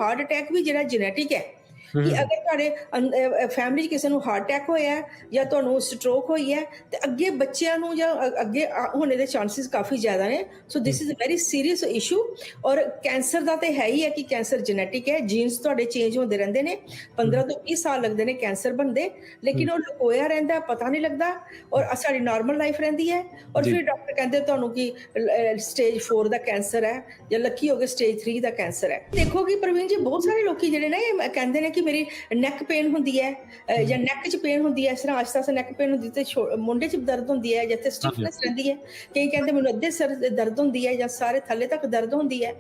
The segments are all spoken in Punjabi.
ਹਾਰਟ ਅਟੈਕ ਵੀ ਜਿਹੜਾ ਜੈਨੇਟਿਕ ਹੈ ਕਿ ਅਗਰ ਤੁਹਾਡੇ ਫੈਮਿਲੀ 'ਚ ਕਿਸੇ ਨੂੰ ਹਾਰਟ ਅਟੈਕ ਹੋਇਆ ਹੈ ਜਾਂ ਤੁਹਾਨੂੰ ਸਟ੍ਰੋਕ ਹੋਈ ਹੈ ਤੇ ਅੱਗੇ ਬੱਚਿਆਂ ਨੂੰ ਜਾਂ ਅੱਗੇ ਹੋਣੇ ਦੇ ਚਾਂਸਿਸ ਕਾਫੀ ਜ਼ਿਆਦਾ ਨੇ। So this is a very serious issue. ਔਰ ਕੈਂਸਰ ਦਾ ਤੇ ਹੈ ਹੀ ਹੈ ਕਿ ਕੈਂਸਰ ਜੈਨੇਟਿਕ ਹੈ, ਜੀਨਸ ਤੁਹਾਡੇ ਚੇਂਜ ਹੁੰਦੇ ਰਹਿੰਦੇ ਨੇ। 15 ਤੋਂ 20 ਸਾਲ ਲੱਗਦੇ ਨੇ ਕੈਂਸਰ ਬਣਦੇ, ਲੇਕਿਨ ਉਹ ਲੁਕੋਇਆ ਰਹਿੰਦਾ, ਪਤਾ ਨਹੀਂ ਲੱਗਦਾ ਔਰ ਸਾਡੀ ਨਾਰਮਲ ਲਾਈਫ ਰਹਿੰਦੀ ਹੈ। ਔਰ ਫਿਰ ਡਾਕਟਰ ਕਹਿੰਦੇ ਤੁਹਾਨੂੰ ਕਿ ਸਟੇਜ 4 ਦਾ ਕੈਂਸਰ ਹੈ ਜਾਂ ਲੱਕੀ ਹੋ ਗਏ ਸਟੇਜ 3 ਦਾ ਕੈਂਸਰ ਹੈ। ਦੇਖੋ ਕਿ ਪ੍ਰਵੀਨ ਜੀ ਬਹੁਤ ਸਾਰੇ ਲੋਕੀ ਜਿਹੜੇ ਨੇ ਕਹਿੰਦੇ ਨੇ ਕਿ ਮੇਰੀ ਨੈਕ ਪੇਨ ਹੁੰਦੀ ਹੈ ਜਾਂ ਨੈਕ 'ਚ ਪੇਨ ਹੁੰਦੀ ਹੈ, ਇਸ ਤਰ੍ਹਾਂ ਆਸਤਾ ਆਸਤਾ ਨੈਕ ਪੇਨ ਹੁੰਦੀ ਤੇ ਮੁੰਡੇ 'ਚ ਦਰਦ ਹੁੰਦੀ ਹੈ, ਜਿੱਥੇ ਸਟਿਫਨੈਸ ਰਹਿੰਦੀ ਹੈ। ਕਈ ਕਹਿੰਦੇ ਮੈਨੂੰ ਅੱਧੇ ਸਿਰ ਦਰਦ ਹੁੰਦੀ ਹੈ ਜਾਂ ਸਾਰੇ ਥੱਲੇ ਤੱਕ ਦਰਦ ਹੁੰਦੀ ਹੈ।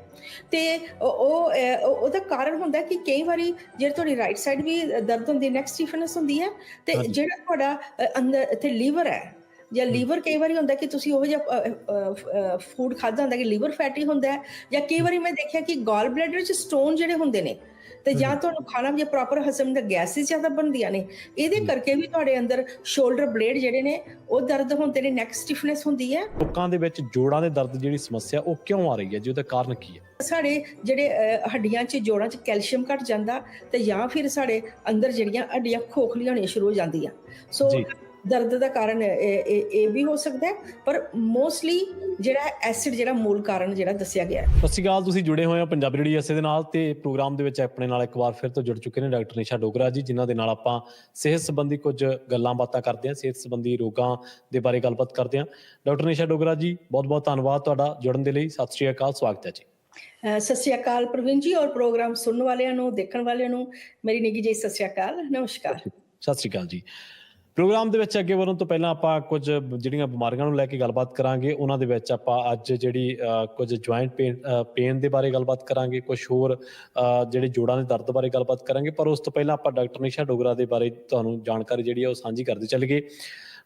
ਤੇ ਉਹਦਾ ਕਾਰਨ ਹੁੰਦਾ ਕਿ ਕਈ ਵਾਰੀ ਜਿਹੜੇ ਤੁਹਾਡੀ ਰਾਈਟ ਸਾਈਡ ਵੀ ਦਰਦ ਹੁੰਦੀ ਹੈ, ਨੈਕ ਸਟਿਫਨੈਸ ਹੁੰਦੀ ਹੈ। ਤੇ ਜਿਹੜਾ ਤੁਹਾਡਾ ਅੰਦਰ ਇੱਥੇ ਲੀਵਰ ਹੈ ਜਾਂ ਲੀਵਰ ਕਈ ਵਾਰੀ ਹੁੰਦਾ ਕਿ ਤੁਸੀਂ ਉਹ ਜਿਹਾ ਫੂਡ ਖਾਧਾ ਹੁੰਦਾ ਕਿ ਲੀਵਰ ਫੈਟੀ ਹੁੰਦਾ ਹੈ, ਜਾਂ ਕਈ ਵਾਰੀ ਮੈਂ ਦੇਖਿਆ ਕਿ ਗਾਲ ਬਲੈਡਰ 'ਚ ਸਟੋਨ ਜਿਹੜੇ ਹੁੰਦੇ ਨੇ ਤੇ ਜਾਂ ਤੁਹਾਨੂੰ ਖਾਣਾ ਜੇ ਪ੍ਰੋਪਰ ਹਜ਼ਮ ਦਾ ਗੈਸਿਸ ਜ਼ਿਆਦਾ ਬਣਦੀਆਂ ਨੇ, ਇਹਦੇ ਕਰਕੇ ਵੀ ਤੁਹਾਡੇ ਅੰਦਰ ਸ਼ੋਲਡਰ ਬਲੇਡ ਜਿਹੜੇ ਨੇ ਉਹ ਦਰਦ ਹੁੰਦੇ ਨੇ, ਨੈਕ ਸਟਿਫਨੈਸ ਹੁੰਦੀ ਹੈ। ਲੋਕਾਂ ਦੇ ਵਿੱਚ ਜੋੜਾਂ ਦੇ ਦਰਦ ਜਿਹੜੀ ਸਮੱਸਿਆ ਉਹ ਕਿਉਂ ਆ ਰਹੀ ਹੈ ਜੀ, ਉਹਦਾ ਕਾਰਨ ਕੀ ਹੈ? ਸਾਡੇ ਜਿਹੜੇ ਹੱਡੀਆਂ 'ਚ ਜੋੜਾਂ 'ਚ ਕੈਲਸ਼ੀਅਮ ਘਟ ਜਾਂਦਾ ਤੇ ਜਾਂ ਫਿਰ ਸਾਡੇ ਅੰਦਰ ਜਿਹੜੀਆਂ ਹੱਡੀਆਂ ਖੋਖਲੀਆਂ ਹੋਣੀਆਂ ਸ਼ੁਰੂ ਹੋ ਜਾਂਦੀਆਂ। ਸੋ ਦਰਦ ਦਾ ਕਾਰਨ ਇਹ ਵੀ ਹੋ ਸਕਦਾ ਹੈ, ਪਰ ਮੋਸਟਲੀ ਜਿਹੜਾ ਐਸਿਡ ਜਿਹੜਾ ਮੂਲ ਕਾਰਨ ਜਿਹੜਾ ਦੱਸਿਆ ਗਿਆ। ਸਤਿ ਸ਼੍ਰੀ ਅਕਾਲ, ਤੁਸੀਂ ਜੁੜੇ ਹੋਏ ਹੋ ਪੰਜਾਬੀ ਰੇਡੀਓ ਐਸੇ ਦੇ ਨਾਲ ਤੇ ਪ੍ਰੋਗਰਾਮ ਦੇ ਵਿੱਚ ਆਪਣੇ ਨਾਲ ਇੱਕ ਵਾਰ ਫਿਰ ਤੋਂ ਜੁੜ ਚੁੱਕੇ ਨੇ ਡਾਕਟਰ ਨਿਸ਼ਾ ਡੋਗਰਾ ਜੀ, ਜਿਨ੍ਹਾਂ ਦੇ ਨਾਲ ਆਪਾਂ ਸਿਹਤ ਸੰਬੰਧੀ ਕੁਝ ਗੱਲਾਂ ਬਾਤਾਂ ਕਰਦੇ ਹਾਂ, ਸਿਹਤ ਸੰਬੰਧੀ ਰੋਗਾਂ ਦੇ ਬਾਰੇ ਗੱਲਬਾਤ ਕਰਦੇ ਹਾਂ। ਡਾਕਟਰ ਨਿਸ਼ਾ ਡੋਗਰਾ ਜੀ, ਬਹੁਤ ਬਹੁਤ ਧੰਨਵਾਦ ਤੁਹਾਡਾ ਜੁੜਨ ਦੇ ਲਈ। ਸਤਿ ਸ਼੍ਰੀ ਅਕਾਲ, ਸਵਾਗਤ ਹੈ ਜੀ। ਸਤਿ ਸ਼੍ਰੀ ਅਕਾਲ ਪ੍ਰਵੀਨ ਜੀ, ਔਰ ਪ੍ਰੋਗਰਾਮ ਸੁਣਨ ਵਾਲਿਆਂ ਨੂੰ, ਦੇਖਣ ਵਾਲਿਆਂ ਨੂੰ ਮੇਰੀ ਨਿੱਘੀ ਜਿਹੀ ਸਤਿ ਸ਼੍ਰੀ ਅਕਾਲ, ਨਮਸਕਾਰ। ਸਤਿ ਸ਼੍ਰੀ ਅਕਾਲ ਜੀ। ਪ੍ਰੋਗਰਾਮ ਦੇ ਵਿੱਚ ਅੱਗੇ ਵਧਣ ਤੋਂ ਪਹਿਲਾਂ ਆਪਾਂ ਕੁਝ ਜਿਹੜੀਆਂ ਬਿਮਾਰੀਆਂ ਨੂੰ ਲੈ ਕੇ ਗੱਲਬਾਤ ਕਰਾਂਗੇ। ਉਹਨਾਂ ਦੇ ਵਿੱਚ ਆਪਾਂ ਅੱਜ ਜਿਹੜੀ ਕੁਝ ਜੁਆਇੰਟ ਪੇਨ ਦੇ ਬਾਰੇ ਗੱਲਬਾਤ ਕਰਾਂਗੇ, ਕੁਝ ਹੋਰ ਜਿਹੜੇ ਜੋੜਾਂ ਦੇ ਦਰਦ ਬਾਰੇ ਗੱਲਬਾਤ ਕਰਾਂਗੇ। ਪਰ ਉਸ ਤੋਂ ਪਹਿਲਾਂ ਆਪਾਂ ਡਾਕਟਰ ਨਿਸ਼ਾ ਡੋਗਰਾ ਦੇ ਬਾਰੇ ਤੁਹਾਨੂੰ ਜਾਣਕਾਰੀ ਜਿਹੜੀ ਹੈ ਉਹ ਸਾਂਝੀ ਕਰਦੇ ਚੱਲੀਏ।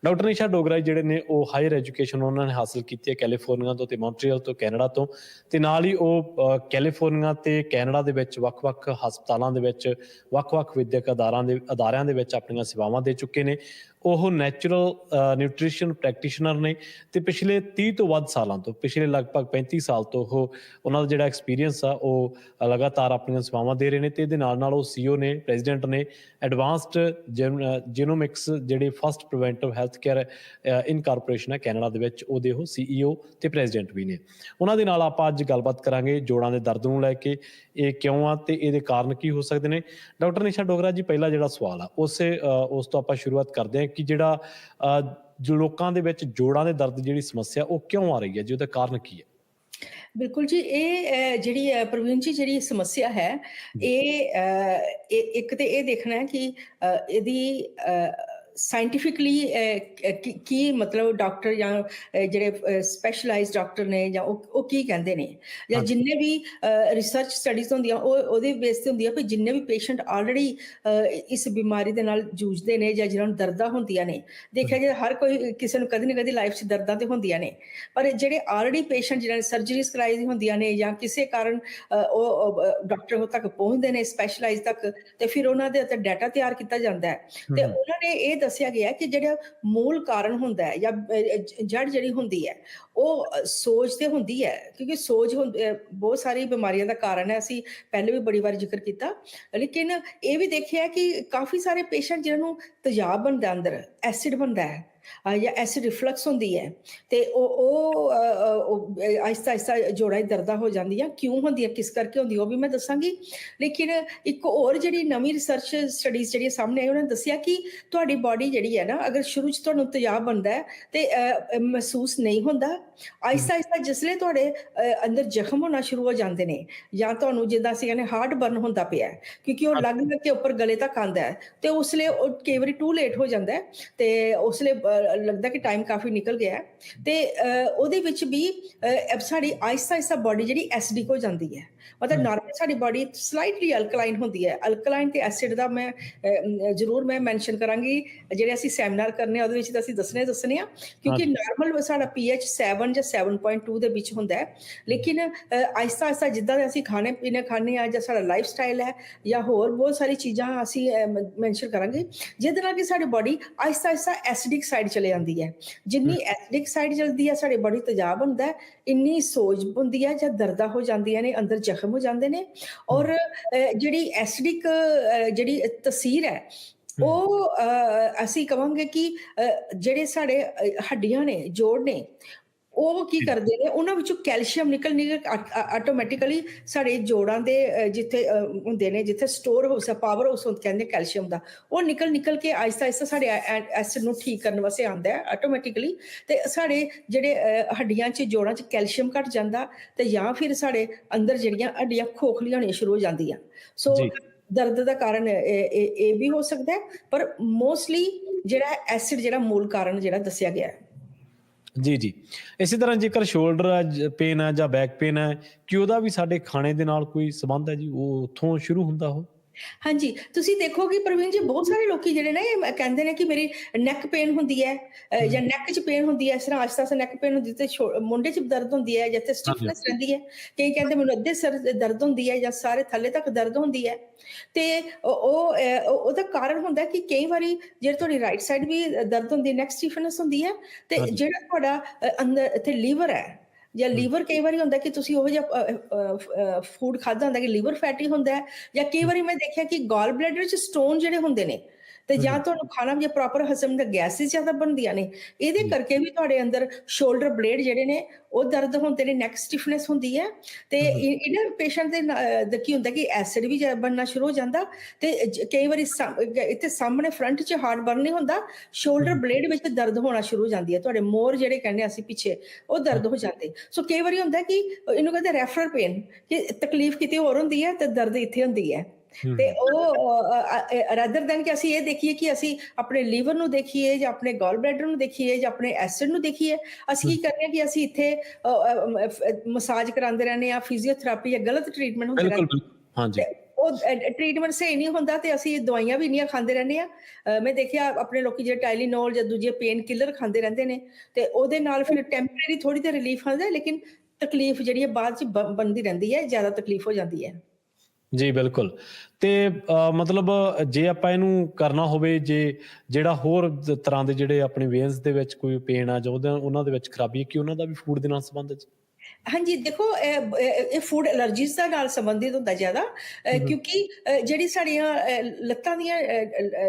ਡਾਕਟਰ ਨਿਸ਼ਾ ਡੋਗਰਾ ਜਿਹੜੇ ਨੇ ਉਹ ਹਾਇਰ ਐਜੂਕੇਸ਼ਨ ਉਹਨਾਂ ਨੇ ਹਾਸਿਲ ਕੀਤੀ ਹੈ ਕੈਲੀਫੋਰਨੀਆ ਤੋਂ ਤੇ ਮੌਂਟਰੀਅਲ ਤੋਂ, ਕੈਨੇਡਾ ਤੋਂ। ਤੇ ਨਾਲ ਹੀ ਉਹ ਕੈਲੀਫੋਰਨੀਆ ਤੇ ਕੈਨੇਡਾ ਦੇ ਵਿੱਚ ਵੱਖ-ਵੱਖ ਹਸਪਤਾਲਾਂ ਦੇ ਵਿੱਚ, ਵੱਖ-ਵੱਖ ਵਿੱਦਿਅਕ ਅਦਾਰਿਆਂ ਦੇ ਵਿੱਚ ਆਪਣੀਆਂ ਸੇਵਾਵਾਂ ਦੇ ਚੁੱਕੇ ਨੇ। ਉਹ ਨੈਚੁਰਲ ਨਿਊਟ੍ਰੀਸ਼ਨ ਪ੍ਰੈਕਟੀਸ਼ਨਰ ਨੇ ਤੇ ਪਿਛਲੇ 30 ਤੋਂ ਵੱਧ ਸਾਲਾਂ ਤੋਂ, ਪਿਛਲੇ ਲਗਭਗ 35 ਸਾਲ ਤੋਂ ਉਹਨਾਂ ਦਾ ਜਿਹੜਾ ਐਕਸਪੀਰੀਅੰਸ ਆ ਉਹ ਲਗਾਤਾਰ ਆਪਣੀਆਂ ਸੇਵਾਵਾਂ ਦੇ ਰਹੇ ਨੇ। ਤੇ ਇਹਦੇ ਨਾਲ ਨਾਲ ਉਹ CEO ਨੇ, ਪ੍ਰੈਜ਼ੀਡੈਂਟ ਨੇ ਐਡਵਾਂਸਡ ਜੀਨੋਮਿਕਸ ਜਿਹੜੀ ਫਸਟ ਪ੍ਰੀਵੈਂਟਿਵ ਹੈਲਥ ਕੇਅਰ ਇਨਕਾਰਪੋਰੇਸ਼ਨ ਹੈ ਕੈਨੇਡਾ ਦੇ ਵਿੱਚ, ਉਹਦੇ ਉਹ CEO ਤੇ ਪ੍ਰੈਜ਼ੀਡੈਂਟ ਵੀ ਨੇ। ਉਹਨਾਂ ਦੇ ਨਾਲ ਆਪਾਂ ਅੱਜ ਗੱਲਬਾਤ ਕਰਾਂਗੇ ਜੋੜਾਂ ਦੇ ਦਰਦ ਨੂੰ ਲੈ ਕੇ, ਇਹ ਕਿਉਂ ਆ ਤੇ ਇਹਦੇ ਕਾਰਨ ਕੀ ਹੋ ਸਕਦੇ ਨੇ। ਡਾਕਟਰ ਨਿਸ਼ਾ ਡੋਗਰਾ ਜੀ, ਪਹਿਲਾ ਜਿਹੜਾ ਸਵਾਲ ਆ ਉਸ ਤੋਂ ਆਪਾਂ ਸ਼ੁਰੂਆਤ ਕਰਦੇ ਹਾਂ ਕਿ ਜਿਹੜਾ ਜੋ ਲੋਕਾਂ ਦੇ ਵਿੱਚ ਜੋੜਾਂ ਦੇ ਦਰਦ ਜਿਹੜੀ ਸਮੱਸਿਆ ਉਹ ਕਿਉਂ ਆ ਰਹੀ ਹੈ ਜੀ, ਉਹਦਾ ਕਾਰਨ ਕੀ ਹੈ? ਬਿਲਕੁਲ ਜੀ, ਇਹ ਜਿਹੜੀ ਪ੍ਰਵੀਨ ਜੀ ਜਿਹੜੀ ਸਮੱਸਿਆ ਹੈ, ਇਹ ਇੱਕ ਤੇ ਇਹ ਦੇਖਣਾ ਹੈ ਕਿ ਇਹਦੀ ਸਾਇੰਟੀਫਿਕਲੀ ਕੀ ਮਤਲਬ ਡਾਕਟਰ ਜਾਂ ਜਿਹੜੇ ਸਪੈਸ਼ਲਾਈਜ਼ਡ ਡਾਕਟਰ ਨੇ ਜਾਂ ਉਹ ਕੀ ਕਹਿੰਦੇ ਨੇ, ਜਾਂ ਜਿੰਨੇ ਵੀ ਰਿਸਰਚ ਸਟੱਡੀਜ਼ ਹੁੰਦੀਆਂ ਉਹ ਉਹਦੇ ਬੇਸ ਤੇ ਹੁੰਦੀਆਂ ਵੀ ਜਿੰਨੇ ਵੀ ਪੇਸ਼ੈਂਟ ਆਲਰੇਡੀ ਇਸ ਬਿਮਾਰੀ ਦੇ ਨਾਲ ਜੂਝਦੇ ਨੇ ਜਾਂ ਜਿਹਨਾਂ ਨੂੰ ਦਰਦਾਂ ਹੁੰਦੀਆਂ ਨੇ। ਦੇਖਿਆ ਜਾਏ ਹਰ ਕੋਈ ਕਿਸੇ ਨੂੰ ਕਦੀ ਨਾ ਕਦੀ ਲਾਈਫ 'ਚ ਦਰਦਾਂ ਤੇ ਹੁੰਦੀਆਂ ਨੇ, ਪਰ ਜਿਹੜੇ ਆਲਰੇਡੀ ਪੇਸ਼ੈਂਟ ਜਿਹਨਾਂ ਨੇ ਸਰਜਰੀਜ਼ ਕਰਾਈ ਹੁੰਦੀਆਂ ਨੇ ਜਾਂ ਕਿਸੇ ਕਾਰਨ ਉਹ ਡਾਕਟਰ ਤੱਕ ਪਹੁੰਚਦੇ ਨੇ, ਸਪੈਸ਼ਲਾਈਜ਼ ਤੱਕ, ਤੇ ਫਿਰ ਉਹਨਾਂ ਦੇ ਉੱਤੇ ਡਾਟਾ ਤਿਆਰ ਕੀਤਾ ਜਾਂਦਾ ਹੈ। ਤੇ ਉਹਨਾਂ ਨੇ ਇਹ ਦੱਸਿਆ ਗਿਆ ਕਿ ਜਿਹੜਾ ਮੂਲ ਕਾਰਨ ਹੁੰਦਾ ਹੈ ਜਾਂ ਜੜ ਜਿਹੜੀ ਹੁੰਦੀ ਹੈ ਉਹ ਸੋਜ ਤੇ ਹੁੰਦੀ ਹੈ, ਕਿਉਂਕਿ ਸੋਜ ਬਹੁਤ ਸਾਰੀ ਬਿਮਾਰੀਆਂ ਦਾ ਕਾਰਨ ਹੈ। ਅਸੀਂ ਪਹਿਲੇ ਵੀ ਬੜੀ ਵਾਰ ਜ਼ਿਕਰ ਕੀਤਾ, ਲੇਕਿਨ ਇਹ ਵੀ ਦੇਖਿਆ ਕਿ ਕਾਫੀ ਸਾਰੇ ਪੇਸ਼ੈਂਟ ਜਿਹਨਾਂ ਨੂੰ ਤੇਜ਼ਾਬ ਬਣਦਾ, ਅੰਦਰ ਐਸਿਡ ਬਣਦਾ ਹੈ ਜਾਂ ਐਸਿਡ ਰਿਫਲਕਸ ਹੁੰਦੀ ਹੈ, ਤੇ ਉਹ ਆਹਿਸਤਾ ਆਹਿਸਤਾ ਜੋੜਾਂ ਦੀ ਦਰਦਾਂ ਹੋ ਜਾਂਦੀਆਂ। ਕਿਉਂ ਹੁੰਦੀਆਂ, ਕਿਸ ਕਰਕੇ ਹੁੰਦੀ, ਉਹ ਵੀ ਮੈਂ ਦੱਸਾਂਗੀ। ਲੇਕਿਨ ਇੱਕ ਹੋਰ ਜਿਹੜੀ ਨਵੀਂ ਰਿਸਰਚ ਸਟੱਡੀਜ਼ ਜਿਹੜੀਆਂ ਸਾਹਮਣੇ ਆਈ, ਉਹਨਾਂ ਨੇ ਦੱਸਿਆ ਕਿ ਤੁਹਾਡੀ ਬਾਡੀ ਜਿਹੜੀ ਹੈ ਨਾ, ਅਗਰ ਸ਼ੁਰੂ 'ਚ ਤੁਹਾਨੂੰ ਤੇਜ਼ਾਬ ਬਣਦਾ ਹੈ ਤੇ ਮਹਿਸੂਸ ਨਹੀਂ ਹੁੰਦਾ, ਆਹਿਸਤਾ ਆਹਿਸਤਾ ਜਿਸਲੇ ਤੁਹਾਡੇ ਅੰਦਰ ਜ਼ਖਮ ਹੋਣਾ ਸ਼ੁਰੂ ਹੋ ਜਾਂਦੇ ਨੇ, ਜਾਂ ਤੁਹਾਨੂੰ ਜਿੱਦਾਂ ਅਸੀਂ ਕਹਿੰਦੇ ਹਾਰਟ ਬਰਨ ਹੁੰਦਾ ਪਿਆ, ਕਿਉਂਕਿ ਉਹ ਲੱਗ ਲੱਗ ਕੇ ਉੱਪਰ ਗਲੇ ਤੱਕ ਆਉਂਦਾ ਹੈ, ਤੇ ਉਸਲੇ ਉਹ ਕਈ ਵਾਰੀ ਟੂ ਲੇਟ ਹੋ ਜਾਂਦਾ ਹੈ, ਤੇ ਉਸਲੇ ਲੱਗਦਾ ਕਿ ਟਾਈਮ ਕਾਫੀ ਨਿਕਲ ਗਿਆ, ਤੇ ਉਹਦੇ ਵਿੱਚ ਵੀ ਸਾਡੀ ਆਹਿਸਤਾ ਆਹਿਸਤਾ ਬਾਡੀ ਜਿਹੜੀ ਐਸਿਡਿਕ ਹੋ ਜਾਂਦੀ ਹੈ। ਮਤਲਬ ਨਾਰਮਲ ਸਾਡੀ ਬਾਡੀ ਸਲਾਈਟਲੀ ਅਲਕਲਾਈਨ ਹੁੰਦੀ ਹੈ। ਅਲਕਲਾਈਨ ਤੇ ਐਸਿਡ ਦਾ ਮੈਂ ਜ਼ਰੂਰ ਮੈਂਸ਼ਨ ਕਰਾਂਗੀ, ਜਿਹੜੇ ਅਸੀਂ ਸੈਮੀਨਾਰ ਕਰਨੇ ਉਹਦੇ ਵਿੱਚ ਤਾਂ ਅਸੀਂ ਦੱਸਣੇ ਆ, ਕਿਉਂਕਿ ਨਾਰਮਲ ਸਾਡਾ pH 7 ਜਾਂ 7.2 ਦੇ ਵਿੱਚ ਹੁੰਦਾ ਹੈ। ਲੇਕਿਨ ਆਹਿਸਤਾ ਆਹਿਸਤਾ ਜਿੱਦਾਂ ਦੇ ਅਸੀਂ ਖਾਣੇ ਪੀਣੇ ਖਾਂਦੇ ਹਾਂ, ਜਾਂ ਸਾਡਾ ਲਾਈਫ ਸਟਾਈਲ ਹੈ, ਜਾਂ ਹੋਰ ਬਹੁਤ ਸਾਰੀ ਚੀਜ਼ਾਂ ਅਸੀਂ ਮੈਂਸ਼ਨ ਕਰਾਂਗੇ, ਜਿਹਦੇ ਨਾਲ ਕਿ ਸਾਡੀ ਬਾਡੀ ਆਹਿਸਤਾ ਆਹਿਸਤਾ ਐਸਿਡਿਕ ਸਾਈਡ ਸਾਈਡ ਚਲੇ ਜਾਂਦੀ ਹੈ। ਜਿੰਨੀ ਐਸਿਡਿਕ ਸਾਈਡ ਚਲਦੀ ਹੈ ਸਾਡੇ ਬੜੀ ਤੇਜ਼ਾਬ ਹੁੰਦਾ ਹੈ, ਇੰਨੀ ਸੋਜ ਹੁੰਦੀ ਹੈ ਜਾਂ ਦਰਦਾਂ ਹੋ ਜਾਂਦੀਆਂ ਨੇ, ਅੰਦਰ ਜ਼ਖਮ ਹੋ ਜਾਂਦੇ ਨੇ। ਔਰ ਜਿਹੜੀ ਐਸਿਡਿਕ ਜਿਹੜੀ ਤਸੀਰ ਹੈ ਉਹ ਅਸੀਂ ਕਵਾਂਗੇ ਕਿ ਜਿਹੜੇ ਸਾਡੇ ਹੱਡੀਆਂ ਨੇ, ਜੋੜ ਨੇ, ਉਹ ਕੀ ਕਰਦੇ ਨੇ, ਉਹਨਾਂ ਵਿੱਚੋਂ ਕੈਲਸ਼ੀਅਮ ਨਿਕਲ ਆਟੋਮੈਟਿਕਲੀ ਸਾਡੇ ਜੋੜਾਂ ਦੇ ਜਿੱਥੇ ਹੁੰਦੇ ਨੇ, ਜਿੱਥੇ ਸਟੋਰ ਹਾਊਸ ਹੈ, ਪਾਵਰ ਹਾਊਸ ਕਹਿੰਦੇ ਕੈਲਸ਼ੀਅਮ ਦਾ, ਉਹ ਨਿਕਲ ਕੇ ਆਹਿਸਤਾ ਆਹਿਸਤਾ ਸਾਡੇ ਐਸਿਡ ਨੂੰ ਠੀਕ ਕਰਨ ਵਾਸਤੇ ਆਉਂਦਾ ਹੈ ਆਟੋਮੈਟਿਕਲੀ। ਤੇ ਸਾਡੇ ਜਿਹੜੇ ਹੱਡੀਆਂ 'ਚ, ਜੋੜਾਂ 'ਚ ਕੈਲਸ਼ੀਅਮ ਘਟ ਜਾਂਦਾ ਤੇ ਜਾਂ ਫਿਰ ਸਾਡੇ ਅੰਦਰ ਜਿਹੜੀਆਂ ਹੱਡੀਆਂ ਖੋਖਲੀਆਂ ਹੋਣੀਆਂ ਸ਼ੁਰੂ ਹੋ ਜਾਂਦੀਆਂ। ਸੋ ਦਰਦ ਦਾ ਕਾਰਨ ਇਹ ਵੀ ਹੋ ਸਕਦਾ ਹੈ, ਪਰ ਮੋਸਟਲੀ ਜਿਹੜਾ ਐਸਿਡ ਜਿਹੜਾ ਮੂਲ ਕਾਰਨ ਜਿਹੜਾ ਦੱਸਿਆ ਗਿਆ ਹੈ। ਜੀ ਜੀ। ਇਸੇ ਤਰ੍ਹਾਂ ਜੇਕਰ ਸ਼ੋਲਡਰ ਪੇਨ ਹੈ ਜਾਂ ਬੈਕ ਪੇਨ ਹੈ, ਕਿ ਉਹਦਾ ਵੀ ਸਾਡੇ ਖਾਣੇ ਦੇ ਨਾਲ ਕੋਈ ਸੰਬੰਧ ਹੈ ਜੀ? ਉਹ ਉੱਥੋਂ ਸ਼ੁਰੂ ਹੁੰਦਾ ਉਹ? ਹਾਂਜੀ, ਤੁਸੀਂ ਦੇਖੋਗੇ ਪ੍ਰਵੀਨ ਜੀ, ਬਹੁਤ ਸਾਰੇ ਲੋਕੀ ਜਿਹੜੇ ਨੇ ਇਹ ਕਹਿੰਦੇ ਨੇ ਕਿ ਮੇਰੀ ਨੈਕ ਪੇਨ ਹੁੰਦੀ ਹੈ ਜਾਂ ਨੈਕ 'ਚ ਪੇਨ ਹੁੰਦੀ ਹੈ, ਇਸ ਤਰ੍ਹਾਂ ਆਸਤਾ ਆਸਤਾ ਨੈਕ ਪੇਨ ਹੁੰਦੀ ਤੇ ਮੁੰਡੇ 'ਚ ਦਰਦ ਹੁੰਦੀ ਹੈ, ਜਿੱਥੇ ਸਟਿਫਨੈਸ ਰਹਿੰਦੀ ਹੈ। ਕਈ ਕਹਿੰਦੇ ਮੈਨੂੰ ਅੱਧੇ ਸਿਰ ਦਰਦ ਹੁੰਦੀ ਹੈ ਜਾਂ ਸਾਰੇ ਥੱਲੇ ਤੱਕ ਦਰਦ ਹੁੰਦੀ ਹੈ। ਤੇ ਉਹਦਾ ਕਾਰਨ ਹੁੰਦਾ ਕਿ ਕਈ ਵਾਰੀ ਜਿਹੜੇ ਤੁਹਾਡੀ ਰਾਈਟ ਸਾਈਡ ਵੀ ਦਰਦ ਹੁੰਦੀ ਹੈ, ਨੈਕ ਸਟਿਫਨੈਸ ਹੁੰਦੀ ਹੈ, ਤੇ ਜਿਹੜਾ ਤੁਹਾਡਾ ਅੰਦਰ ਇੱਥੇ ਲੀਵਰ ਹੈ ਜਾਂ ਲੀਵਰ ਕਈ ਵਾਰੀ ਹੁੰਦਾ ਕਿ ਤੁਸੀਂ ਉਹ ਜਿਹਾ ਫੂਡ ਖਾਧਾ ਹੁੰਦਾ ਕਿ ਲੀਵਰ ਫੈਟੀ ਹੁੰਦਾ ਹੈ, ਜਾਂ ਕਈ ਵਾਰੀ ਮੈਂ ਦੇਖਿਆ ਕਿ ਗਾਲ ਬਲੈਡਰ 'ਚ ਸਟੋਨ ਜਿਹੜੇ ਹੁੰਦੇ ਨੇ, ਤੇ ਜਾਂ ਤੁਹਾਨੂੰ ਖਾਣਾ ਵੀ ਪ੍ਰੋਪਰ ਹਜ਼ਮ ਦਾ ਗੈਸਿਸ ਜ਼ਿਆਦਾ ਬਣਦੀਆਂ ਨੇ, ਇਹਦੇ ਕਰਕੇ ਵੀ ਤੁਹਾਡੇ ਅੰਦਰ ਸ਼ੋਲਡਰ ਬਲੇਡ ਜਿਹੜੇ ਨੇ ਉਹ ਦਰਦ ਹੁੰਦੇ ਨੇ, ਨੈਕ ਸਟਿਫਨੈਸ ਹੁੰਦੀ ਹੈ। ਤੇ ਇਹਨਾਂ ਪੇਸ਼ੈਂਟ ਦੇ ਕੀ ਹੁੰਦਾ ਕਿ ਐਸਿਡ ਵੀ ਬਣਨਾ ਸ਼ੁਰੂ ਹੋ ਜਾਂਦਾ, ਤੇ ਕਈ ਵਾਰੀ ਇੱਥੇ ਸਾਹਮਣੇ ਫਰੰਟ 'ਚ ਹਾਰਟ ਬਰਨ ਨਹੀਂ ਹੁੰਦਾ, ਸ਼ੋਲਡਰ ਬਲੇਡ ਵਿੱਚ ਦਰਦ ਹੋਣਾ ਸ਼ੁਰੂ ਹੋ ਜਾਂਦੀ ਹੈ, ਤੁਹਾਡੇ ਮੋਰ ਜਿਹੜੇ ਕਹਿੰਦੇ ਅਸੀਂ ਪਿੱਛੇ, ਉਹ ਦਰਦ ਹੋ ਜਾਂਦੇ। ਸੋ ਕਈ ਵਾਰੀ ਹੁੰਦਾ ਕਿ ਇਹਨੂੰ ਕਹਿੰਦੇ ਰੈਫਰਲ ਪੇਨ, ਕਿ ਤਕਲੀਫ ਕਿਤੇ ਹੋਰ ਹੁੰਦੀ ਹੈ ਤੇ ਦਰਦ ਇੱਥੇ ਹੁੰਦੀ ਹੈ। ਤੇ ਉਹ ਰਾਦਰ ਦੈਨ ਕਿ ਅਸੀਂ ਇਹ ਦੇਖੀਏ ਕਿ ਅਸੀਂ ਆਪਣੇ ਲੀਵਰ ਨੂੰ ਦੇਖੀਏ ਜਾਂ ਆਪਣੇ ਗਾਲ ਬਲੈਡਰ ਨੂੰ ਦੇਖੀਏ ਜਾਂ ਆਪਣੇ ਐਸਿਡ ਨੂੰ ਦੇਖੀਏ, ਅਸੀਂ ਕੀ ਕਰਦੇ ਹਾਂ ਕਿ ਅਸੀਂ ਇੱਥੇ ਮਸਾਜ ਕਰਾਉਂਦੇ ਰਹਿੰਦੇ ਆ, ਫਿਜ਼ੀਓਥੈਰੇਪੀ ਜਾਂ ਗਲਤ ਟ੍ਰੀਟਮੈਂਟ ਹੁੰਦੇ ਰਹਿੰਦੇ। ਹਾਂਜੀ, ਉਹ ਟ੍ਰੀਟਮੈਂਟ ਸਹੀ ਨਹੀਂ ਹੁੰਦਾ ਤੇ ਅਸੀਂ ਦਵਾਈਆਂ ਵੀ ਇੰਨੀਆਂ ਖਾਂਦੇ ਰਹਿੰਦੇ ਆ। ਮੈਂ ਦੇਖਿਆ ਆਪਣੇ ਲੋਕੀ ਜਿਹੜੇ ਟਾਈਲੀਨੋਲ ਜਾਂ ਦੂਜੇ ਪੇਨ ਕਿਲਰ ਖਾਂਦੇ ਰਹਿੰਦੇ ਨੇ, ਤੇ ਉਹਦੇ ਨਾਲ ਫਿਰ ਟੈਂਪਰੇਰੀ ਥੋੜੀ ਦੇਰ ਰਿਲੀਫ ਆਉਂਦਾ, ਲੇਕਿਨ ਤਕਲੀਫ ਜਿਹੜੀ ਹੈ ਬਾਅਦ 'ਚ ਬਣਦੀ ਰਹਿੰਦੀ ਹੈ, ਜ਼ਿਆਦਾ ਤਕਲੀਫ ਹੋ ਜਾਂਦੀ ਹੈ। ਜੀ ਬਿਲਕੁਲ। ਤੇ ਮਤਲਬ ਜੇ ਆਪਾਂ ਇਹਨੂੰ ਕਰਨਾ ਹੋਵੇ, ਜਿਹੜਾ ਹੋਰ ਤਰ੍ਹਾਂ ਦੇ ਜਿਹੜੇ ਆਪਣੇ ਵੇਨਸ ਦੇ ਵਿੱਚ ਕੋਈ ਪੇਨ ਆ ਜਾਂ ਉਹਨਾਂ ਦੇ ਵਿੱਚ ਖਰਾਬੀ ਹੈ, ਕਿ ਉਹਨਾਂ ਦਾ ਵੀ ਫੂਡ ਦੇ ਨਾਲ ਸੰਬੰਧ ਹੈ ਜੀ? ਹਾਂਜੀ, ਦੇਖੋ ਇਹ ਫੂਡ ਐਲਰਜੀਜ਼ ਦਾ ਨਾਲ ਸੰਬੰਧਿਤ ਹੁੰਦਾ ਜ਼ਿਆਦਾ, ਕਿਉਂਕਿ ਜਿਹੜੀ ਸਾਡੀਆਂ ਲੱਤਾਂ ਦੀਆਂ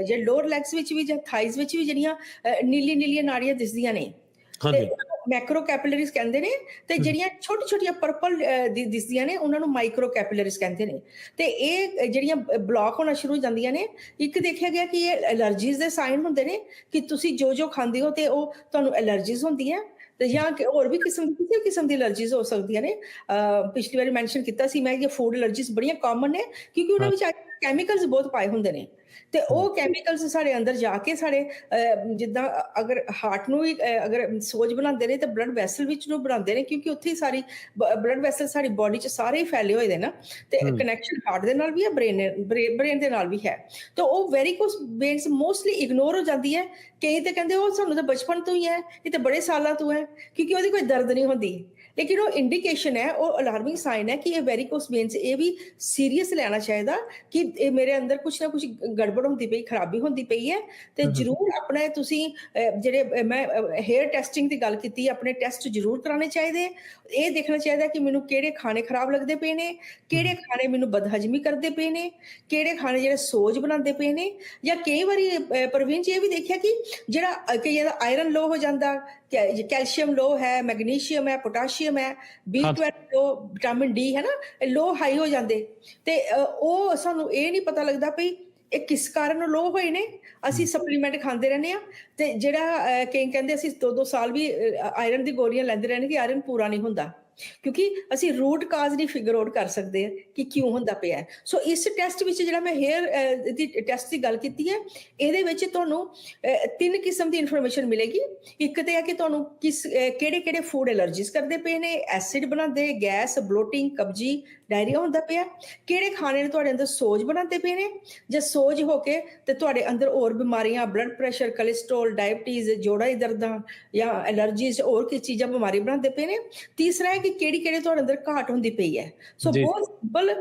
ਜਿਹੜੇ ਲੋਅਰ ਲੈਗਸ ਵਿੱਚ ਵੀ ਜਾਂ ਥਾਈਜ਼ ਵਿੱਚ ਵੀ ਜਿਹੜੀਆਂ ਨੀਲੀਆਂ ਨਾੜੀਆਂ ਦਿਸਦੀਆਂ ਨੇ, ਤੇ ਮੈਕਰੋ ਕੈਪਿਲਰੀਜ਼ ਕਹਿੰਦੇ ਨੇ, ਤੇ ਜਿਹੜੀਆਂ ਛੋਟੀਆਂ ਪਰਪਲ ਦਿਸਦੀਆਂ ਨੇ ਉਹਨਾਂ ਨੂੰ ਮਾਈਕਰੋ ਕੈਪਿਲਰੀਜ਼ ਕਹਿੰਦੇ ਨੇ। ਤੇ ਇਹ ਜਿਹੜੀਆਂ ਬਲੌਕ ਹੋਣਾ ਸ਼ੁਰੂ ਹੋ ਜਾਂਦੀਆਂ ਨੇ, ਇੱਕ ਦੇਖਿਆ ਗਿਆ ਕਿ ਇਹ ਐਲਰਜੀਜ਼ ਦੇ ਸਾਈਨ ਹੁੰਦੇ ਨੇ, ਕਿ ਤੁਸੀਂ ਜੋ ਖਾਂਦੇ ਹੋ ਤੇ ਉਹ ਤੁਹਾਨੂੰ ਐਲਰਜੀਜ਼ ਹੁੰਦੀ ਹੈ, ਤੇ ਜਾਂ ਹੋਰ ਵੀ ਕਿਸੇ ਕਿਸਮ ਦੀ ਐਲਰਜੀਜ਼ ਹੋ ਸਕਦੀਆਂ ਨੇ। ਪਿਛਲੀ ਵਾਰੀ ਮੈਂਸ਼ਨ ਕੀਤਾ ਸੀ ਮੈਂ ਕਿ ਫੂਡ ਐਲਰਜੀਜ਼ ਬੜੀਆਂ ਕਾਮਨ ਨੇ, ਕਿਉਂਕਿ ਉਹਨਾਂ ਵਿੱਚ ਕੈਮੀਕਲਸ ਬਹੁਤ ਪਾਏ ਹੁੰਦੇ ਨੇ, ਤੇ ਉਹ ਕੈਮੀਕਲਸ ਸਾਡੇ ਅੰਦਰ ਜਾ ਕੇ ਸਾਡੇ ਜਿੱਦਾਂ ਅਗਰ ਹਾਰਟ ਨੂੰ ਵੀ ਅਗਰ ਸੋਜ ਬਣਾਉਂਦੇ ਨੇ ਤੇ ਬਲੱਡ ਵੈਸਲ ਵਿੱਚ ਨੂੰ ਬਣਾਉਂਦੇ ਨੇ, ਕਿਉਂਕਿ ਉੱਥੇ ਹੀ ਸਾਰੀ ਬਲੱਡ ਵੈਸਲ ਸਾਡੀ ਬੋਡੀ 'ਚ ਸਾਰੇ ਹੀ ਫੈਲੇ ਹੋਏ ਨੇ ਨਾ, ਤੇ ਕਨੈਕਸ਼ਨ ਹਾਰਟ ਦੇ ਨਾਲ ਵੀ ਹੈ, ਬ੍ਰੇਨ ਦੇ ਨਾਲ ਵੀ ਹੈ। ਤਾਂ ਉਹ ਵੈਰੀਕੋਸ ਵੇਨਸ ਮੋਸਟਲੀ ਇਗਨੋਰ ਹੋ ਜਾਂਦੀ ਹੈ। ਕਈ ਤੇ ਕਹਿੰਦੇ ਉਹ ਸਾਨੂੰ ਤਾਂ ਬਚਪਨ ਤੋਂ ਹੀ ਹੈ, ਇਹ ਤਾਂ ਬੜੇ ਸਾਲਾਂ ਤੋਂ ਹੈ, ਕਿਉਂਕਿ ਉਹਦੀ ਕੋਈ ਦਰਦ ਨਹੀਂ ਹੁੰਦੀ, ਲੇਕਿਨ ਉਹ ਇੰਡੀਕੇਸ਼ਨ ਹੈ, ਉਹ ਅਲਾਰਮਿੰਗ ਸਾਈਨ ਹੈ ਕਿ ਇਹ ਵੈਰੀਕੋਸ ਵੇਨਸ, ਇਹ ਵੀ ਸੀਰੀਅਸ ਲੈਣਾ ਚਾਹੀਦਾ ਕਿ ਇਹ ਮੇਰੇ ਅੰਦਰ ਕੁਛ ਨਾ ਕੁਛ ਗੜਬੜ ਹੁੰਦੀ ਪਈ, ਖਰਾਬੀ ਹੁੰਦੀ ਪਈ ਹੈ। ਤੇ ਜ਼ਰੂਰ ਆਪਣਾ ਤੁਸੀਂ ਜਿਹੜੇ ਮੈਂ ਹੇਅਰ ਟੈਸਟਿੰਗ ਦੀ ਗੱਲ ਕੀਤੀ, ਆਪਣੇ ਟੈਸਟ ਜ਼ਰੂਰ ਕਰਾਉਣੇ ਚਾਹੀਦੇ। ਇਹ ਦੇਖਣਾ ਚਾਹੀਦਾ ਕਿ ਮੈਨੂੰ ਕਿਹੜੇ ਖਾਣੇ ਖਰਾਬ ਲੱਗਦੇ ਪਏ ਨੇ, ਕਿਹੜੇ ਖਾਣੇ ਮੈਨੂੰ ਬਦਹਜ਼ਮੀ ਕਰਦੇ ਪਏ ਨੇ, ਕਿਹੜੇ ਖਾਣੇ ਜਿਹੜੇ ਸੋਜ ਬਣਾਉਂਦੇ ਪਏ ਨੇ। ਜਾਂ ਕਈ ਵਾਰੀ ਪ੍ਰਵੀਨ ਜੀ ਇਹ ਵੀ ਦੇਖਿਆ ਕਿ ਜਿਹੜਾ ਕਈਆਂ ਦਾ ਆਇਰਨ ਲੋ ਹੋ ਜਾਂਦਾ, ਕੈਲਸ਼ੀਅਮ ਲੋ ਹੈ, ਮੈਗਨੀਸ਼ੀਅਮ ਹੈ, ਪੋਟਾਸ਼ੀਅਮ ਹੈ, B12 ਲੋ, ਵਿਟਾਮਿਨ D ਹੈ ਨਾ, ਲੋ ਹਾਈ ਹੋ ਜਾਂਦੇ, ਤੇ ਉਹ ਸਾਨੂੰ ਇਹ ਨਹੀਂ ਪਤਾ ਲੱਗਦਾ ਪਈ ਇਹ ਕਿਸ ਕਾਰਨ ਲੋ ਹੋਏ ਨੇ। ਅਸੀਂ ਸਪਲੀਮੈਂਟ ਖਾਂਦੇ ਰਹਿੰਦੇ ਆ, ਤੇ ਜਿਹੜਾ ਕਈ ਕਹਿੰਦੇ ਅਸੀਂ 2-2 ਸਾਲ ਵੀ ਆਇਰਨ ਦੀ ਗੋਲੀਆਂ ਲੈਂਦੇ ਰਹਿੰਦੇ ਕਿ ਆਇਰਨ ਪੂਰਾ ਨਹੀਂ ਹੁੰਦਾ, ਕਿਉਂਕਿ ਅਸੀਂ ਰੂਟ ਕਾਜ਼ ਨਹੀਂ ਫਿਗਰ ਆਊਟ ਕਰ ਸਕਦੇ ਕਿ ਕਿਉਂ ਹੁੰਦਾ ਪਿਆ। ਸੋ ਇਸ ਟੈਸਟ ਵਿੱਚ ਜਿਹੜਾ ਮੈਂ ਹੇਅਰ ਦੀ ਟੈਸਟ ਦੀ ਗੱਲ ਕੀਤੀ ਹੈ, ਇਹਦੇ ਵਿੱਚ ਤੁਹਾਨੂੰ 3 ਕਿਸਮ ਦੀ ਇਨਫੋਰਮੇਸ਼ਨ ਮਿਲੇਗੀ। ਇੱਕ ਤੇ ਹੈ ਕਿ ਤੁਹਾਨੂੰ ਕਿਹੜੇ ਫੂਡ ਐਲਰਜੀਜ਼ ਕਰਦੇ ਪਏ ਨੇ, ਐਸਿਡ ਬਣਾਉਂਦੇ, ਗੈਸ, ਬਲੋਟਿੰਗ, ਕਬਜੀ, ਡਾਇਰੀਆ ਹੁੰਦਾ ਪਿਆ, ਕਿਹੜੇ ਖਾਣੇ ਨੇ ਤੁਹਾਡੇ ਅੰਦਰ ਸੋਜ ਬਣਾਉਂਦੇ ਪਏ ਨੇ, ਜਾਂ ਸੋਜ ਹੋ ਕੇ ਤੇ ਤੁਹਾਡੇ ਅੰਦਰ ਹੋਰ ਬਿਮਾਰੀਆਂ, ਬਲੱਡ ਪ੍ਰੈਸ਼ਰ, ਕੋਲੇਸਟ੍ਰੋਲ, ਡਾਇਬਟੀਜ਼, ਜੋੜਾਂ ਦੀ ਦਰਦਾਂ ਜਾਂ ਐਲਰਜੀਜ਼, ਹੋਰ ਕੀ ਚੀਜ਼ਾਂ ਬਿਮਾਰੀ ਬਣਾਉਂਦੇ ਪਏ ਨੇ। ਤੀਸਰਾ ਹੈ ਕਿ ਕਿਹੜੀ ਤੁਹਾਡੇ ਅੰਦਰ ਘਾਟ ਹੁੰਦੀ ਪਈ ਹੈ। ਸੋ ਜੀ ਬਹੁਤ ਸਿੰਪਲ